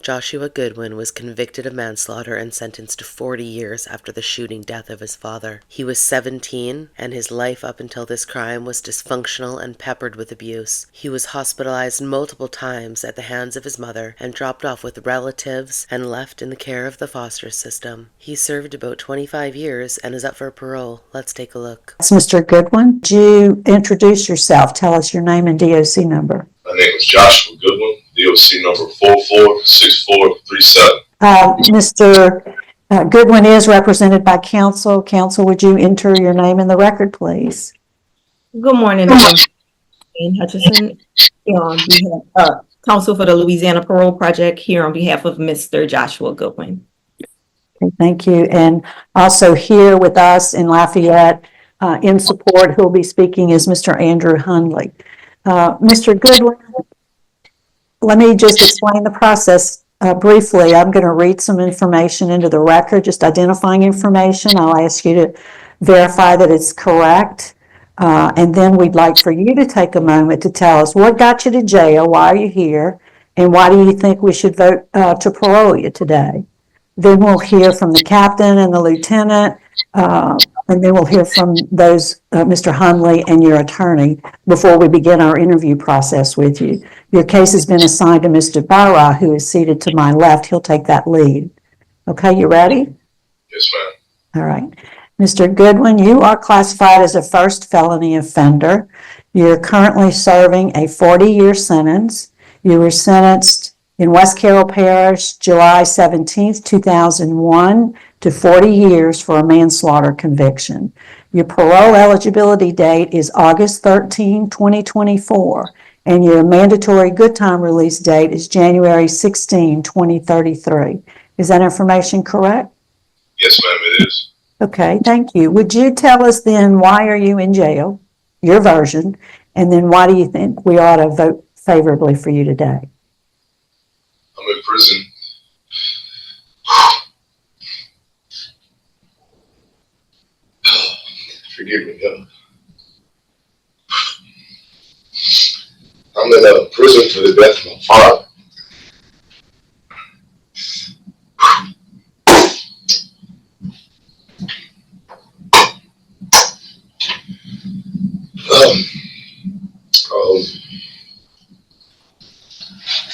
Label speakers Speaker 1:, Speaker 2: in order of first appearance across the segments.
Speaker 1: Joshua Goodwin was convicted of manslaughter and sentenced to 40 years after the shooting death of his father. He was 17, and his life up until this crime was dysfunctional and peppered with abuse. He was hospitalized multiple times at the hands of his mother and dropped off with relatives and left in the care of the foster system. He served about 25 years and is up for parole. Let's take a look.
Speaker 2: That's Mr. Goodwin. Would you introduce yourself? Tell us your name and DOC number.
Speaker 3: My name is Joshua Goodwin, DOC number 446437.
Speaker 2: Mr. Goodwin is represented by counsel. Counsel, would you enter your name in the record, please?
Speaker 4: Good morning, Jane Hutchison, here on behalf Counsel for the Louisiana Parole Project, here on behalf of Mr. Joshua Goodwin.
Speaker 2: Okay, thank you. And also here with us in Lafayette, in support, who will be speaking is Mr. Andrew Hundley. Mr. Goodwin, let me just explain the process briefly. I'm going to read some information into the record, just identifying information. I'll ask you to verify that it's correct. And then we'd like for you to take a moment to tell us what got you to jail, why are you here, and why do you think we should vote to parole you today? Then we'll hear from the captain and the lieutenant, and then we'll hear from those, Mr. Hundley and your attorney, before we begin our interview process with you. Your case has been assigned to Mr. Barra, who is seated to my left. He'll take that lead. Okay, you ready?
Speaker 3: Yes, ma'am.
Speaker 2: All right. Mr. Goodwin, you are classified as a first felony offender. You're currently serving a 40-year sentence. You were sentenced in West Carroll Parish, July 17th, 2001, to 40 years for a manslaughter conviction. Your parole eligibility date is August 13, 2024, and your mandatory good time release date is January 16, 2033. Is that information correct?
Speaker 3: Yes, ma'am, it is.
Speaker 2: Okay, thank you. Would you tell us then why are you in jail, your version, and then why do you think we ought to vote favorably for you today?
Speaker 3: I'm in prison. Forgive me, I'm in prison for the death of my father.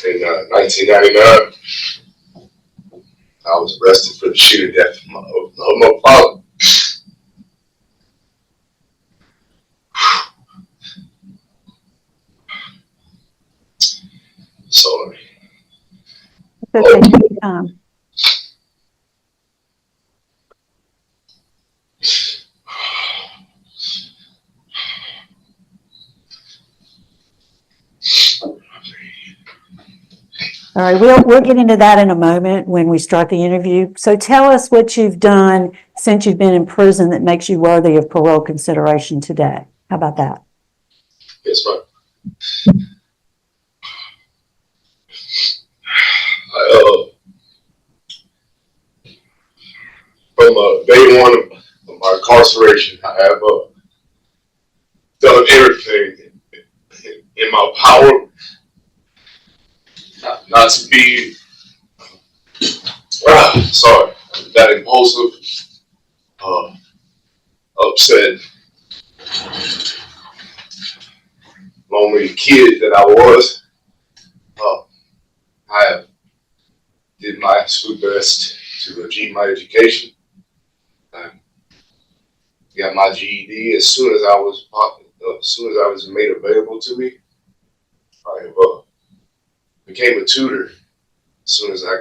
Speaker 3: In 1999, I was arrested for the shooting death of my father. Sorry.
Speaker 2: It's okay, take your time. All right, we'll get into that in a moment when we start the interview. So tell us what you've done since you've been in prison that makes you worthy of parole consideration today. How about that?
Speaker 3: Yes, ma'am. From day one of my incarceration, I have done everything in my power not to be, that impulsive, upset, lonely kid that I was. I have did my absolute best to achieve my education. I got my GED as soon as I was made available to me. I became a tutor as soon as I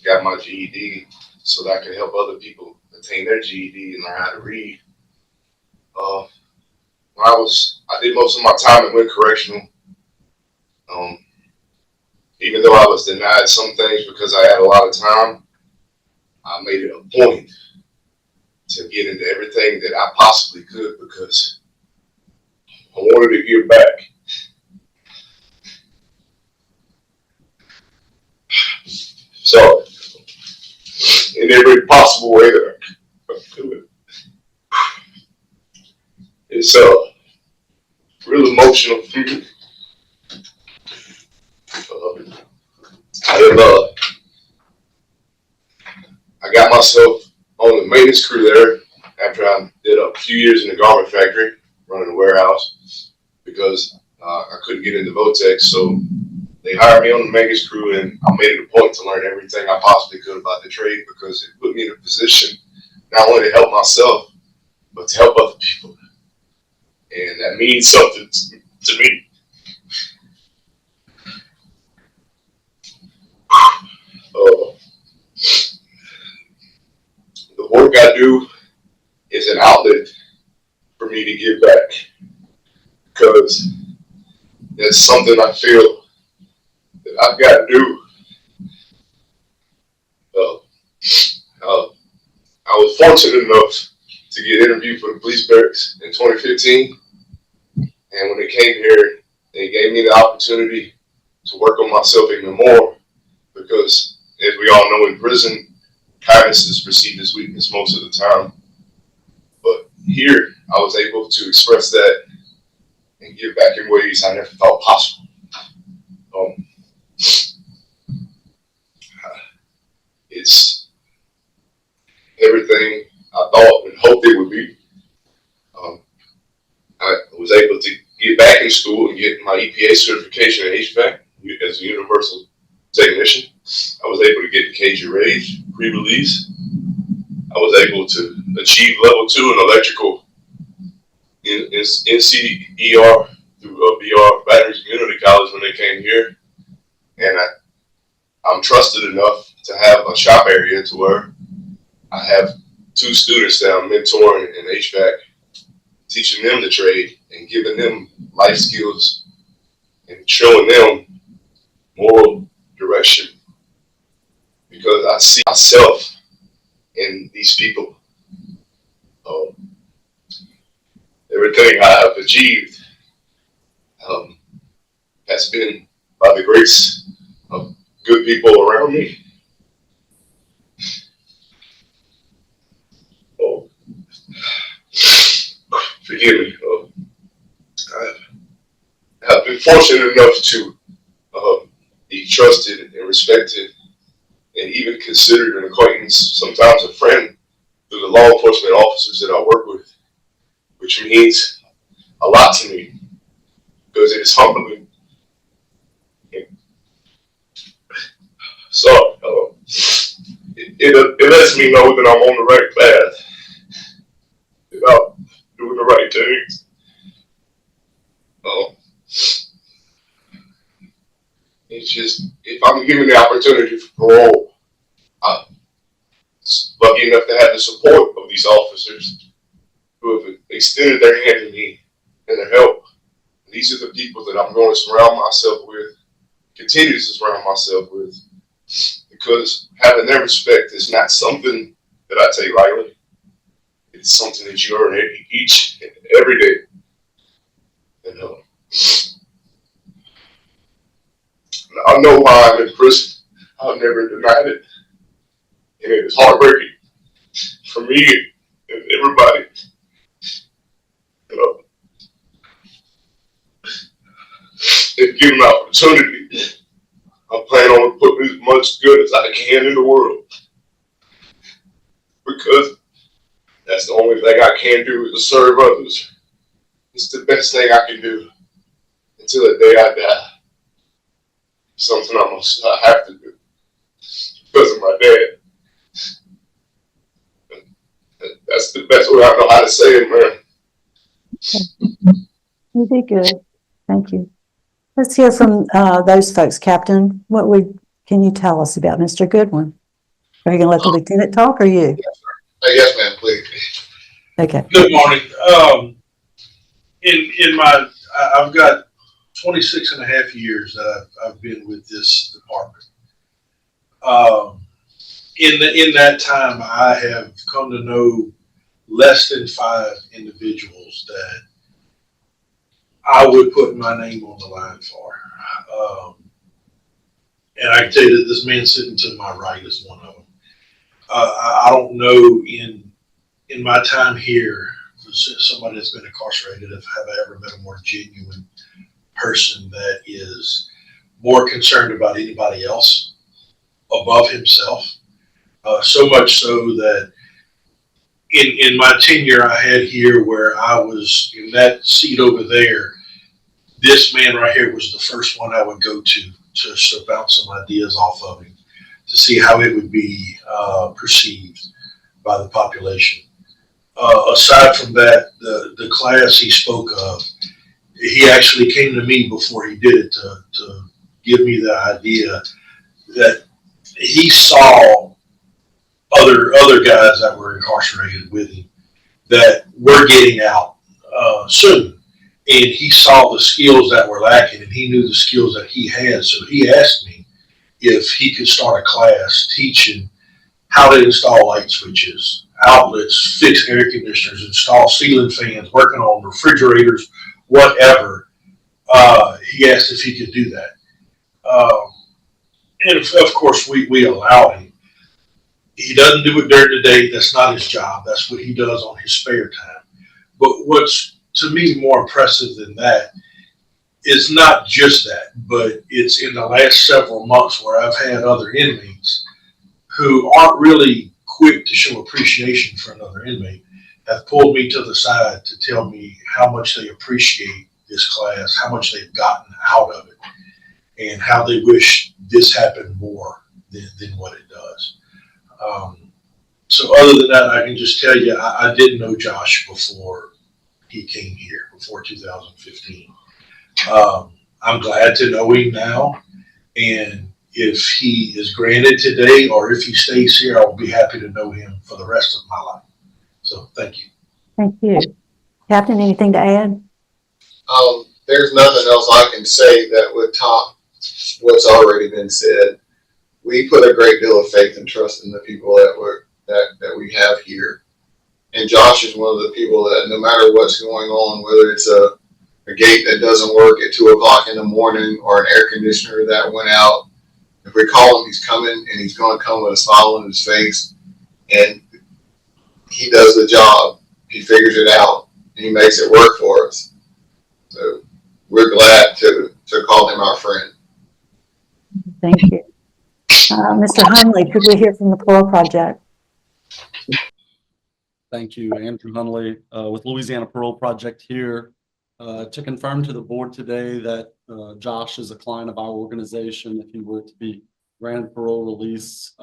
Speaker 3: got my GED, so that I could help other people attain their GED and learn how to read. I did most of my time in Wind Correctional. Even though I was denied some things because I had a lot of time, I made it a point to get into everything that I possibly could because I wanted to give back. So, in every possible way that I could do it. It's real emotional for me. I have got myself on the maintenance crew there after I did a few years in the garment factory, running a warehouse, because I couldn't get into Votex. So they hired me on the maintenance crew, and I made it a point to learn everything I possibly could about the trade, because it put me in a position not only to help myself, but to help other people. And that means something to me. The work I do is an outlet for me to give back, because it's something I feel that I've got to do. I was fortunate enough to get interviewed for the police barracks in 2015, and when they came here, they gave me the opportunity to work on myself even more, because as we all know, in prison, kindness is perceived as weakness most of the time. But here, I was able to express that and give back in ways I never thought possible. It's everything I thought and hoped it would be. I was able to get back in school and get my EPA certification in HVAC as a universal technician. I was able to get the KG raise pre-release. I was able to achieve level 2 in electrical in NCER through BR Batteries Community College when they came here. And I'm trusted enough to have a shop area to where I have 2 students that I'm mentoring in HVAC, teaching them the trade and giving them life skills and showing them moral direction, because I see myself in these people. Everything I have achieved has been by the grace of good people around me. Forgive me. I've been fortunate enough to be trusted and respected, and even considered an acquaintance, sometimes a friend, through the law enforcement officers that I work with, which means a lot to me, because it is humbling. So it lets me know that I'm on the right path, that I'm doing the right things. It's just, if I'm given the opportunity for parole, I'm lucky enough to have the support of these officers who have extended their hand to me and their help. These are the people that I'm going to surround myself with, continue to surround myself with, because having their respect is not something that I take lightly. It's something that you earn each and every day. And I know why I'm in prison. I've never denied it. And it is heartbreaking for me and everybody. If given the opportunity, I plan on putting as much good as I can in the world, because that's the only thing I can do is to serve others. It's the best thing I can do until the day I die. Something I have to do because of my dad. That's the best way I know how to say it, man.
Speaker 2: You did good. Thank you. Let's hear from those folks. Captain, can you tell us about Mr. Goodwin? Are you going to let the lieutenant talk, or you?
Speaker 3: Yes, ma'am, please.
Speaker 2: Okay.
Speaker 5: Good morning. I've got 26 and a half years that I've been with this department. In that time, I have come to know less than 5 individuals that I would put my name on the line for. And I can tell you that this man sitting to my right is one of them. I don't know in my time here, somebody that's been incarcerated, have I ever met a more genuine person that is more concerned about anybody else above himself. So much so that in my tenure I had here, where I was in that seat over there, this man right here was the first one I would go to bounce some ideas off of him, to see how it would be perceived by the population. Aside from that, the class he spoke of, he actually came to me before he did it to give me the idea that he saw other guys that were incarcerated with him that were getting out soon. And he saw the skills that were lacking, and he knew the skills that he had. So he asked me if he could start a class teaching how to install light switches, outlets, fix air conditioners, install ceiling fans, working on refrigerators, whatever. He asked if he could do that. And of course, we allow him. He doesn't do it during the day. That's not his job. That's what he does on his spare time. But what's to me more impressive than that is not just that, but it's in the last several months where I've had other inmates who aren't really quick to show appreciation for another inmate have pulled me to the side to tell me how much they appreciate this class, how much they've gotten out of it, and how they wish this happened more than what it does. So other than that, I can just tell you, I didn't know Josh before he came here, before 2015. I'm glad to know him now, and if he is granted today, or if he stays here, I will be happy to know him for the rest of my life. So thank you.
Speaker 2: Thank you. Captain, anything to add?
Speaker 3: There's nothing else I can say that would top what's already been said. We put a great deal of faith and trust in the people that we have here. And Josh is one of the people that no matter what's going on, whether it's a gate that doesn't work at 2 o'clock in the morning or an air conditioner that went out, if we call him, he's coming, and he's going to come with a smile on his face, and he does the job. He figures it out, and he makes it work for us. So we're glad to call him our friend.
Speaker 2: Thank you. Mr. Hunley, could we hear from the Parole Project?
Speaker 6: Thank you, Andrew Hunley, with Louisiana Parole Project here to confirm to the board today that Josh is a client of our organization. If he were to be granted parole release,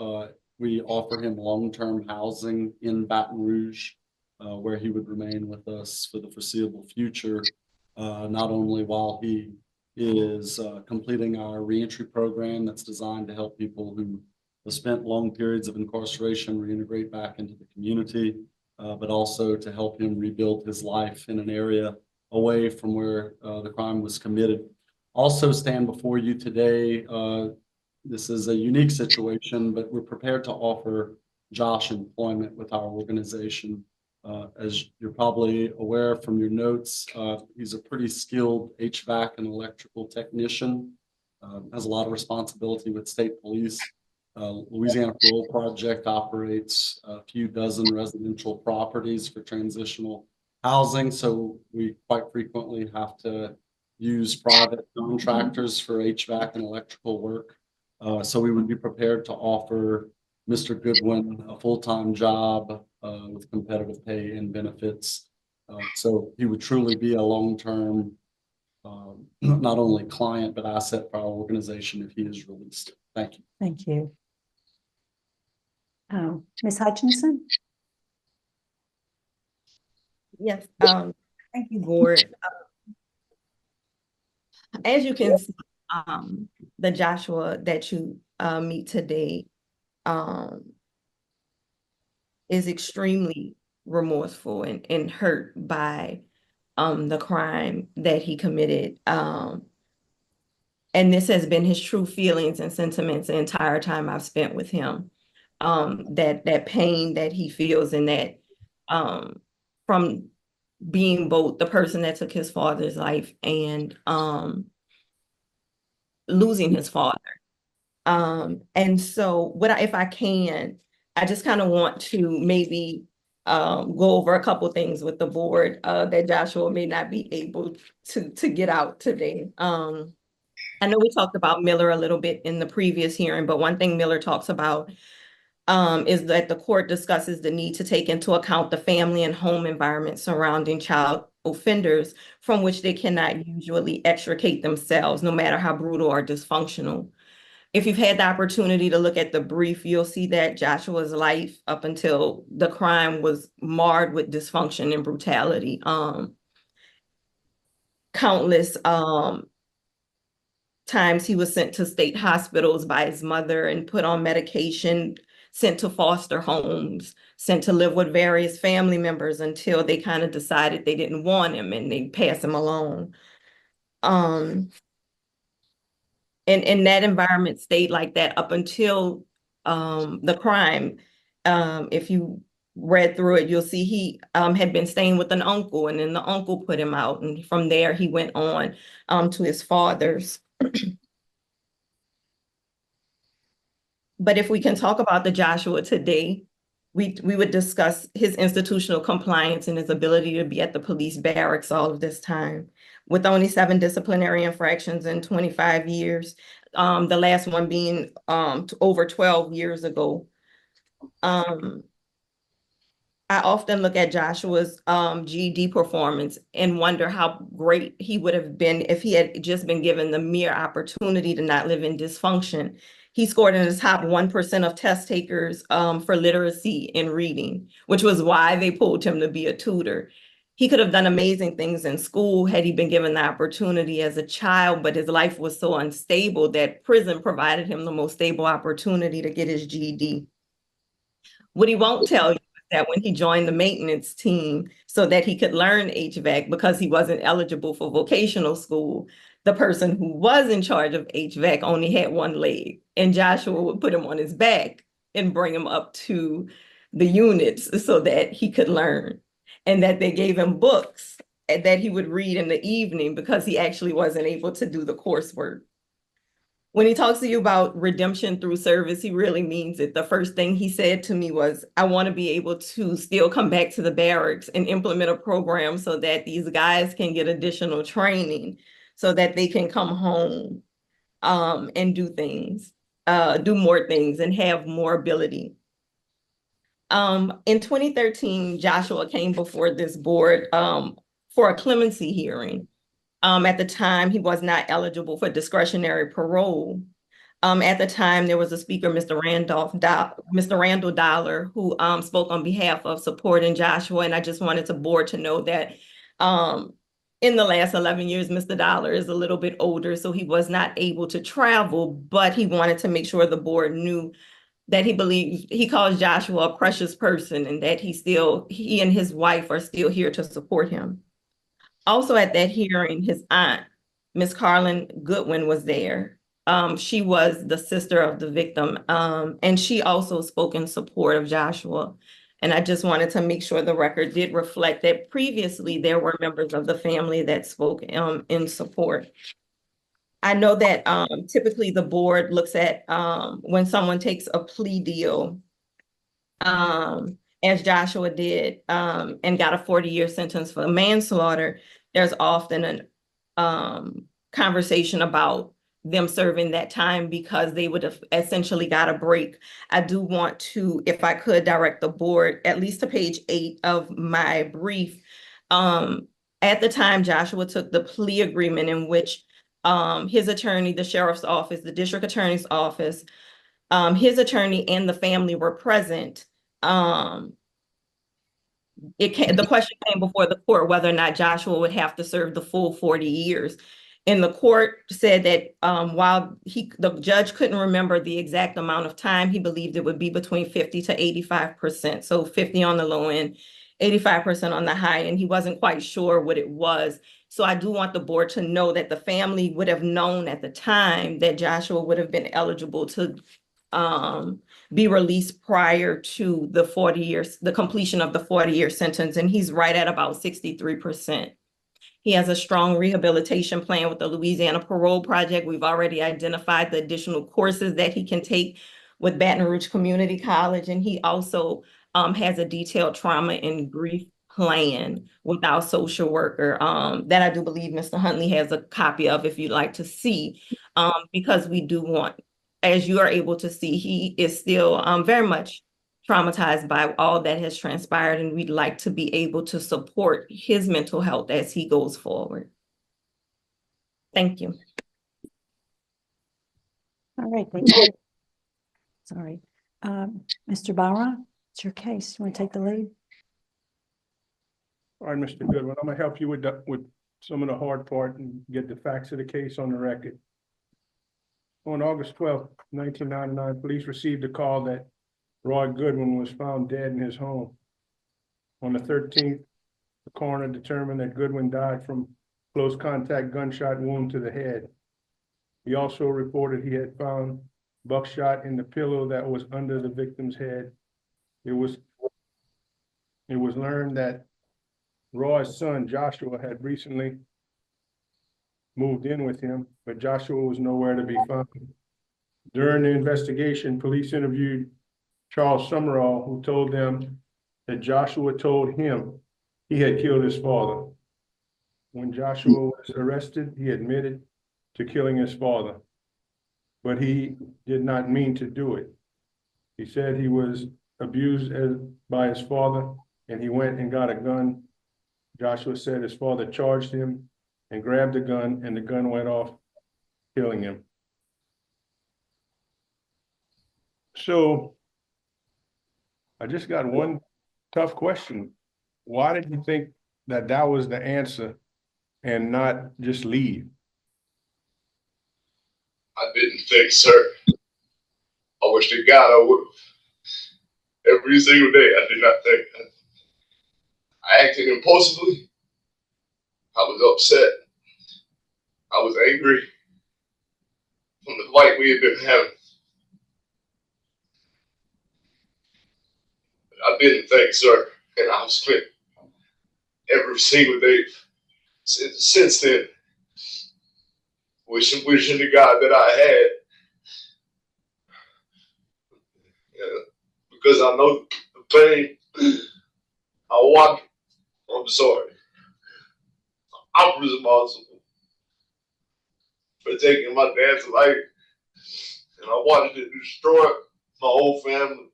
Speaker 6: we offer him long-term housing in Baton Rouge, where he would remain with us for the foreseeable future, not only while he is completing our reentry program that's designed to help people who have spent long periods of incarceration reintegrate back into the community, but also to help him rebuild his life in an area away from where the crime was committed. Also stand before you today. This is a unique situation, but we're prepared to offer Josh employment with our organization. As you're probably aware from your notes, he's a pretty skilled HVAC and electrical technician, has a lot of responsibility with state police. Louisiana Parole Project operates a few dozen residential properties for transitional housing, so we quite frequently have to use private contractors for HVAC and electrical work. So we would be prepared to offer Mr. Goodwin a full-time job with competitive pay and benefits. So he would truly be a long-term, not only client, but asset for our organization if he is released. Thank you.
Speaker 2: Thank you. Ms. Hutchinson?
Speaker 4: Yes, thank you, board. As you can see, the Joshua that you meet today is extremely remorseful and hurt by the crime that he committed. And this has been his true feelings and sentiments the entire time I've spent with him. That pain that he feels, and that from being both the person that took his father's life and losing his father. And so if I can, I just kind of want to maybe go over a couple things with the board that Joshua may not be able to get out today. I know we talked about Miller a little bit in the previous hearing, but one thing Miller talks about is that the court discusses the need to take into account the family and home environment surrounding child offenders from which they cannot usually extricate themselves, no matter how brutal or dysfunctional. If you've had the opportunity to look at the brief, you'll see that Joshua's life up until the crime was marred with dysfunction and brutality. Countless times he was sent to state hospitals by his mother and put on medication, sent to foster homes, sent to live with various family members until they kind of decided they didn't want him and they pass him along. And that environment stayed like that up until the crime. If you read through it, you'll see he had been staying with an uncle, and then the uncle put him out, and from there he went on to his father's. But if we can talk about the Joshua today, we would discuss his institutional compliance and his ability to be at the police barracks all of this time. With only 7 disciplinary infractions in 25 years, the last one being over 12 years ago. I often look at Joshua's GED performance and wonder how great he would have been if he had just been given the mere opportunity to not live in dysfunction. He scored in the top 1% of test takers for literacy and reading, which was why they pulled him to be a tutor. He could have done amazing things in school had he been given the opportunity as a child, but his life was so unstable that prison provided him the most stable opportunity to get his GED. What he won't tell you is that when he joined the maintenance team so that he could learn HVAC because he wasn't eligible for vocational school, the person who was in charge of HVAC only had one leg, and Joshua would put him on his back and bring him up to the units so that he could learn, and that they gave him books that he would read in the evening because he actually wasn't able to do the coursework. When he talks to you about redemption through service, he really means it. The first thing he said to me was, I want to be able to still come back to the barracks and implement a program so that these guys can get additional training so that they can come home and do things, do more things and have more ability. In 2013, Joshua came before this board for a clemency hearing. At the time, he was not eligible for discretionary parole. At the time, there was a speaker, Mr. Randall Dollar, who spoke on behalf of supporting Joshua. And I just wanted the board to know that in the last 11 years, Mr. Dollar is a little bit older, so he was not able to travel, but he wanted to make sure the board knew that he calls Joshua a precious person and that he and his wife are still here to support him. Also at that hearing, his aunt, Miss Carlin Goodwin, was there. She was the sister of the victim, and she also spoke in support of Joshua. And I just wanted to make sure the record did reflect that previously there were members of the family that spoke in support. I know that typically the board looks at when someone takes a plea deal, as Joshua did, and got a 40-year sentence for manslaughter, there's often an conversation about them serving that time because they would have essentially got a break. I do want to, if I could, direct the board at least to page 8 of my brief. At the time, Joshua took the plea agreement in which his attorney, the sheriff's office, the district attorney's office, his attorney and the family were present. The question came before the court whether or not Joshua would have to serve the full 40 years. And the court said that while the judge couldn't remember the exact amount of time, he believed it would be between 50 to 85%. So 50 on the low end, 85% on the high end. He wasn't quite sure what it was. So I do want the board to know that the family would have known at the time that Joshua would have been eligible to be released prior to the 40 years, the completion of the 40-year sentence. And he's right at about 63%. He has a strong rehabilitation plan with the Louisiana Parole Project. We've already identified the additional courses that he can take with Baton Rouge Community College. And he also has a detailed trauma and grief plan with our social worker that I do believe Mr. Huntley has a copy of if you'd like to see, because we do want as you are able to see, he is still very much traumatized by all that has transpired, and we'd like to be able to support his mental health as he goes forward. Thank you.
Speaker 2: All right, thank you. Sorry. Mr. Byron, it's your case. You want to take the lead?
Speaker 7: All right, Mr. Goodwin, I'm gonna help you with some of the hard part and get the facts of the case on the record. On August 12th, 1999, police received a call that Roy Goodwin was found dead in his home. On the 13th, the coroner determined that Goodwin died from close contact gunshot wound to the head. He also reported he had found buckshot in the pillow that was under the victim's head. It was learned that Roy's son, Joshua, had recently moved in with him, but Joshua was nowhere to be found. During the investigation, police interviewed Charles Summerall, who told them that Joshua told him he had killed his father. When Joshua was arrested, he admitted to killing his father, but he did not mean to do it. He said he was abused by his father, and he went and got a gun. Joshua said his father charged him and grabbed the gun, and the gun went off, killing him. So I just got one tough question. Why did you think that that was the answer and not just leave?
Speaker 3: I didn't think, sir. I wish to God I would have. Every single day, I did not think. I acted impulsively. I was upset. I was angry from the fight we had been having. I didn't think, sir, and I've spent every single day since then wishing to God that I had. Because I know the pain. I want it. I'm sorry. I'm responsible for taking my dad's life, and I wanted to destroy my whole family.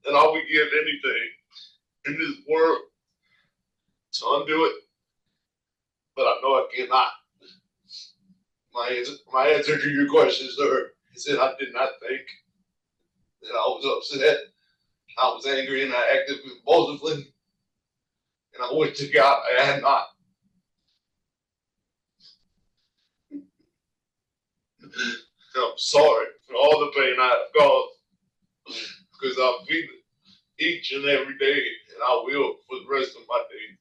Speaker 3: And I would give anything in this world to undo it, but I know I cannot. My answer to your question, sir, is that I did not think, that I was upset, I was angry, and I acted impulsively, and I wish to God I had not. I'm sorry for all the pain I have caused, because I feel it each and every day, and I will for the rest of my days.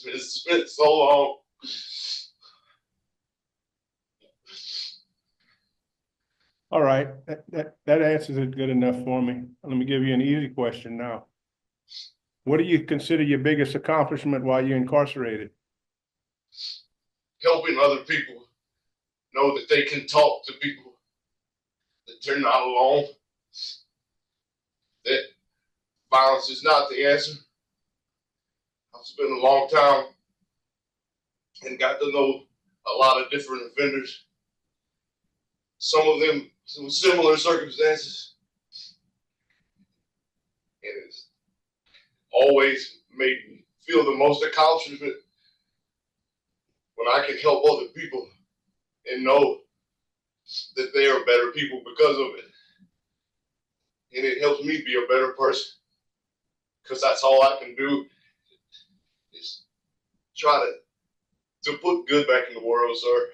Speaker 3: It's been so long.
Speaker 7: All right, that answers it good enough for me. Let me give you an easy question now. What do you consider your biggest accomplishment while you're incarcerated?
Speaker 3: Helping other people know that they can talk to people, that they're not alone, that violence is not the answer. I've spent a long time and got to know a lot of different offenders. Some of them with similar circumstances. And it's always made me feel the most accomplishment when I can help other people and know that they are better people because of it. And it helps me be a better person, because that's all I can do is try to put good back in the world, sir.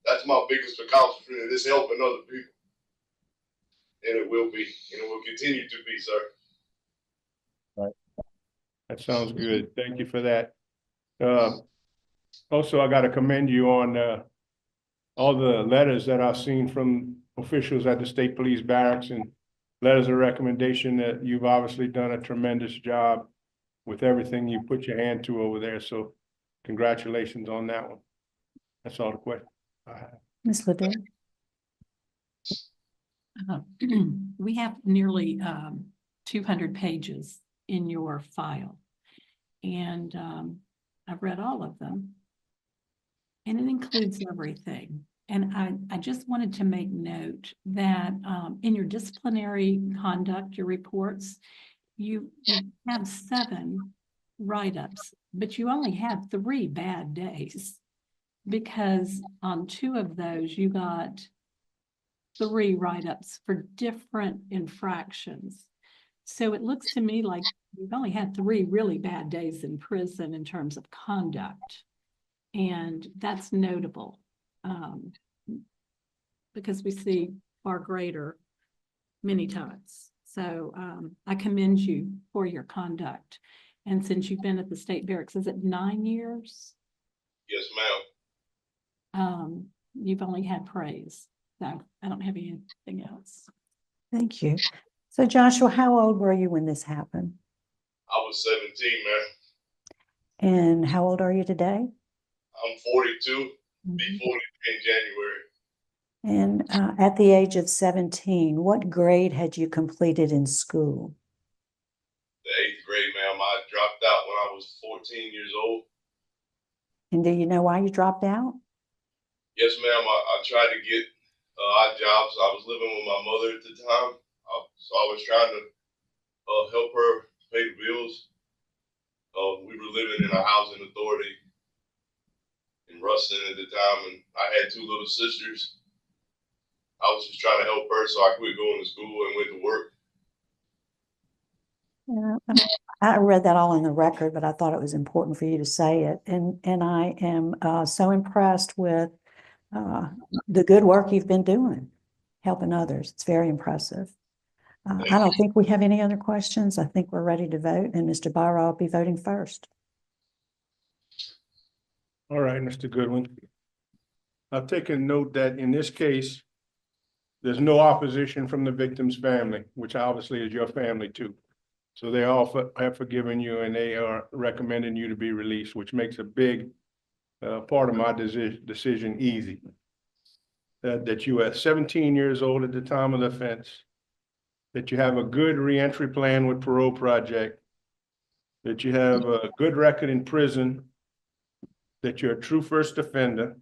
Speaker 3: That's my biggest accomplishment, is helping other people. And it will be, and it will continue to be, sir.
Speaker 7: Right. That sounds good. Thank you for that. Also, I got to commend you on all the letters that I've seen from officials at the state police barracks, and letters of recommendation. That you've obviously done a tremendous job with everything you put your hand to over there. So congratulations on that one. That's all the question I have.
Speaker 2: Ms. Liddell?
Speaker 8: We have nearly 200 pages in your file. And I've read all of them. And it includes everything. And I just wanted to make note that in your disciplinary conduct, your reports, you have 7 write-ups, but you only had 3 bad days. Because on 2 of those, you got 3 write-ups for different infractions. So it looks to me like you've only had 3 really bad days in prison in terms of conduct. And that's notable, because we see far greater many times. So I commend you for your conduct. And since you've been at the state barracks, is it 9 years?
Speaker 3: Yes, ma'am.
Speaker 8: You've only had praise. So I don't have anything else.
Speaker 2: Thank you. So Joshua, how old were you when this happened?
Speaker 3: I was 17, man.
Speaker 2: And how old are you today?
Speaker 3: I'm 42, be 40 in January.
Speaker 2: And at the age of 17, what grade had you completed in school?
Speaker 3: The 8th grade, ma'am. I dropped out when I was 14 years old.
Speaker 2: And do you know why you dropped out?
Speaker 3: Yes, ma'am. I tried to get odd jobs. I was living with my mother at the time. So I was trying to help her pay the bills. We were living in a housing authority in Ruston at the time, and I had 2 little sisters. I was just trying to help her, so I quit going to school and went to work.
Speaker 2: Yeah, I read that all in the record, but I thought it was important for you to say it. And I am so impressed with the good work you've been doing, helping others. It's very impressive. I don't think we have any other questions. I think we're ready to vote, and Mr. Barrow will be voting first.
Speaker 7: All right, Mr. Goodwin. I've taken note that in this case, there's no opposition from the victim's family, which obviously is your family too. So they all have forgiven you and they are recommending you to be released, which makes a big part of my decision easy. That you are 17 years old at the time of the offense, that you have a good reentry plan with Parole Project, that you have a good record in prison, that you're a true first offender,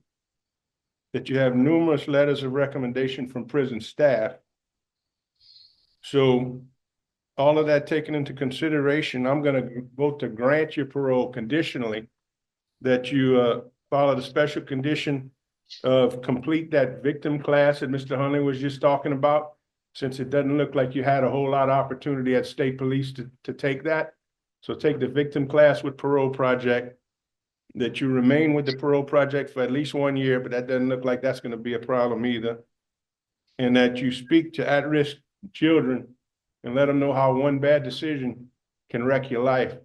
Speaker 7: that you have numerous letters of recommendation from prison staff. So all of that taken into consideration, I'm going to vote to grant your parole conditionally, that you follow the special condition of complete that victim class that Mr. Hunley was just talking about, since it doesn't look like you had a whole lot of opportunity at state police to take that. So take the victim class with Parole Project, that you remain with the Parole Project for at least 1 year, but that doesn't look like that's going to be a problem either. And that you speak to at-risk children and let them know how one bad decision can wreck your life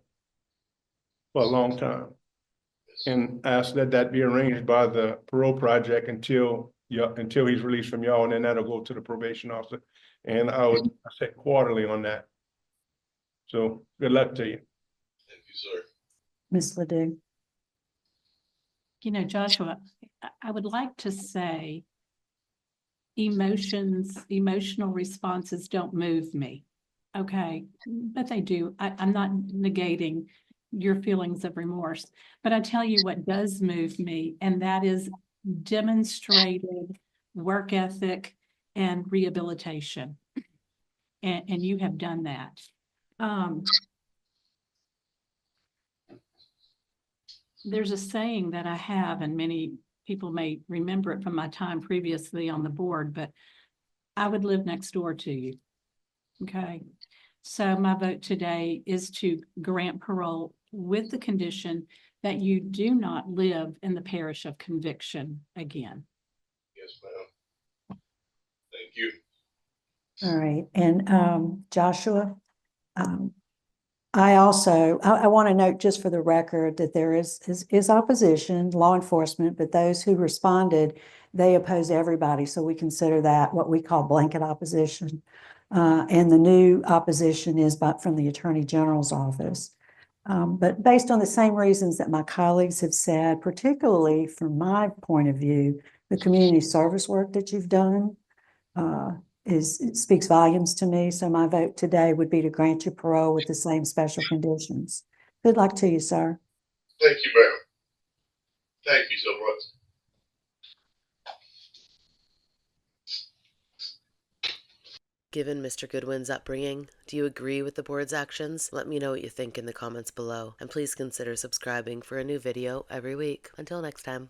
Speaker 7: for a long time. And ask that that be arranged by the Parole Project until he's released from y'all, and then that'll go to the probation officer. And I would say quarterly on that. So good luck to you.
Speaker 3: Thank you, sir.
Speaker 2: Ms. Ledoux.
Speaker 8: You know, Joshua, I would like to say emotional responses don't move me. Okay, but they do. I'm not negating your feelings of remorse, but I tell you what does move me, and that is demonstrated work ethic and rehabilitation. And you have done that. There's a saying that I have, and many people may remember it from my time previously on the board, but I would live next door to you. Okay. So my vote today is to grant parole with the condition that you do not live in the parish of conviction again.
Speaker 3: Yes, ma'am. Thank you.
Speaker 2: All right. And Joshua, I want to note just for the record that there is opposition, law enforcement, but those who responded, they oppose everybody. So we consider that what we call blanket opposition. And the new opposition is from the Attorney General's office. But based on the same reasons that my colleagues have said, particularly from my point of view, the community service work that you've done it speaks volumes to me. So my vote today would be to grant you parole with the same special conditions. Good luck to you, sir.
Speaker 3: Thank you, ma'am. Thank you so much.
Speaker 1: Given Mr. Goodwin's upbringing, do you agree with the board's actions? Let me know what you think in the comments below, and please consider subscribing for a new video every week. Until next time.